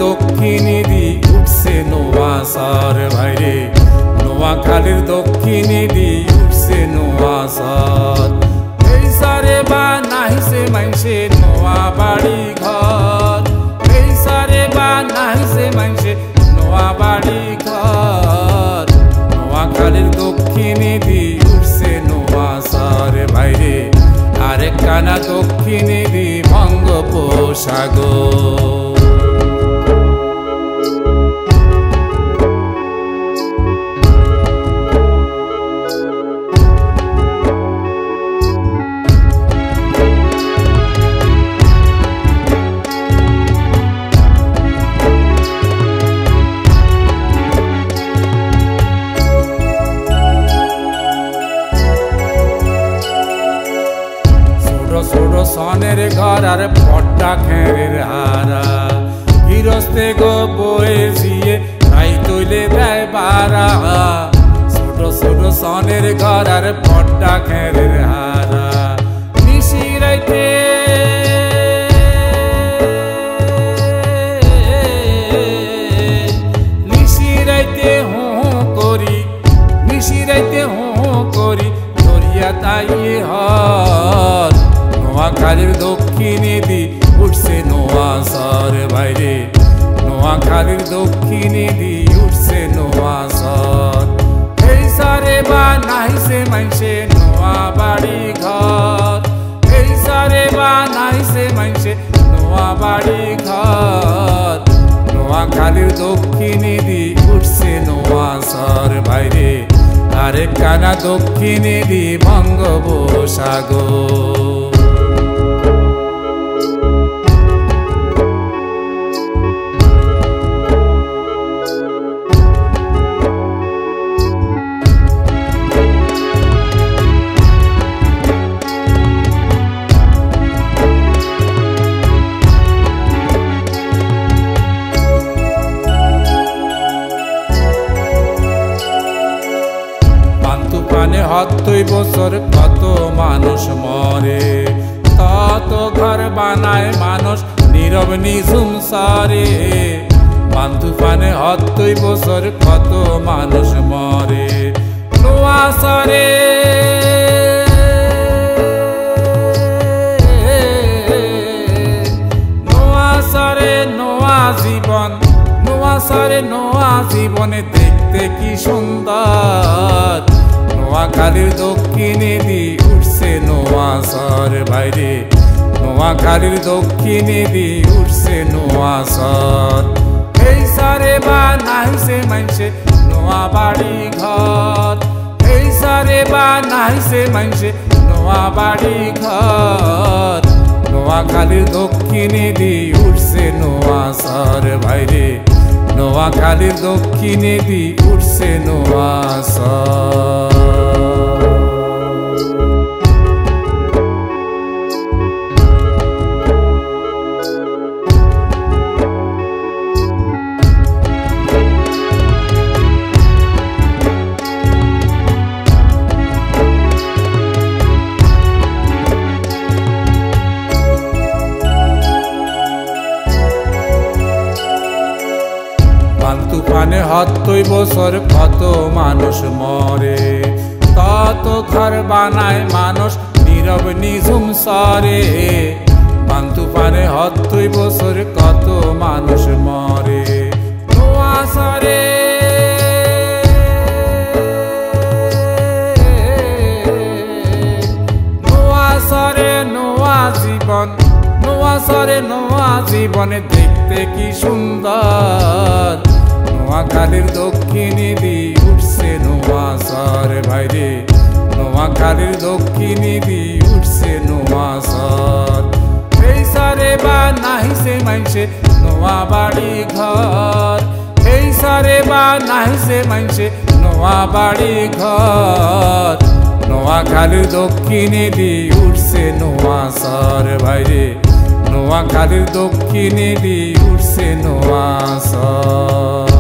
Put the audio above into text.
দক্ষিণে দি উঠছে নোয়াসার ভাইরে, নোয়াখালীর দক্ষিণে দি উঠছে নোয়াসার। এই সারে বা নাহিছে মাইনসে নোয়া বাড়ি ঘর, এই সারে বা নাহিছে মাইনসে নোয়া বাড়ি ঘর। নোয়াখালীর দক্ষিণে দি উঠছে নোয়াসার ভাইরে, আরেক কানা দক্ষিণে দি বঙ্গোপসাগর। ছোট সনের ঘর আর পট্টা খেরের হারা, গৃহস্থে গো বয়ে ঝিয়ে তাই তৈলে দেয় বারা। ছোট ছোট সনের ঘর আর পট্টা খেরের হারা, নিশিরাইতে নিশিরাইতে হো করি, নিশিরাইতে হো করি দরিয়া তাইয়ে হর। নোয়াখালীর দক্ষিণে দি উঠছে নোয়াসার ভাইরে, নোয়াখালীর দক্ষিণে দি উঠছে নোয়াসার। এই সারে বা নাহিছে মাইনসে নোয়া বাড়ি ঘর, এই সারে বা নাহিছে মাইনসে নোয়া বাড়ি ঘর। নোয়াখালীর দক্ষিণে দি উঠছে নোয়াসার ভাইরে, আরেক কানা দক্ষিণে দি বঙ্গোপসাগর। তুফানে ৭০ বছর কত মানুষ মরে, তত ঘর বানায় মানুষ নীরব নিঝুম সারে। তুফানে ৭০ বছর কত মানুষ মরে, নোয়াসারে নোয়াসারে নোয়া জীবন, নোয়াসারে নোয়া জীবনে দেখতে কি সুন্দর। নোয়াখালীর দক্ষিণে দি উঠছে নোয়াসার ভাইরে, নোয়াখালীর দক্ষিণে দি উঠছে নোয়াসার। এই সারে বা নাহিছে মাইনসে নোয়া বাড়ি ঘর, এই সারে বা নাহিছে মাইনসে নোয়া বাড়ি ঘর। নোয়াখালীর দক্ষিণে দি উঠছে নোয়াসার ভাইরে, নোয়াখালীর দক্ষিণে দি উঠছে নোয়াসার। তুফানে ৭০ বছর কত মানুষ মরে, তত ঘর বানায় মানুষ নীরব নিঝুম সারে। তুফানে ৭০ বছর কত মানুষ মরে, নোয়াসারে নোয়াসারে নোয়া জীবন, নোয়াসারে নোয়া জীবনে দেখতে কি সুন্দর। নোয়াখালীর দক্ষিণে দি উঠছে নোয়াসার ভাইরে, নোয়াখালীর দক্ষিণে দি উঠছে নোয়াসার। এই সারে বা নাহিছে মাইনসে নোয়া বাড়ি ঘর, এই সারে বা নাহিছে মাইনসে নোয়া বাড়ি ঘর। নোয়াখালীর দক্ষিণে দি উঠছে নোয়াসার ভাইরে, নোয়াখালীর দক্ষিণে দি উঠছে নোয়াসার।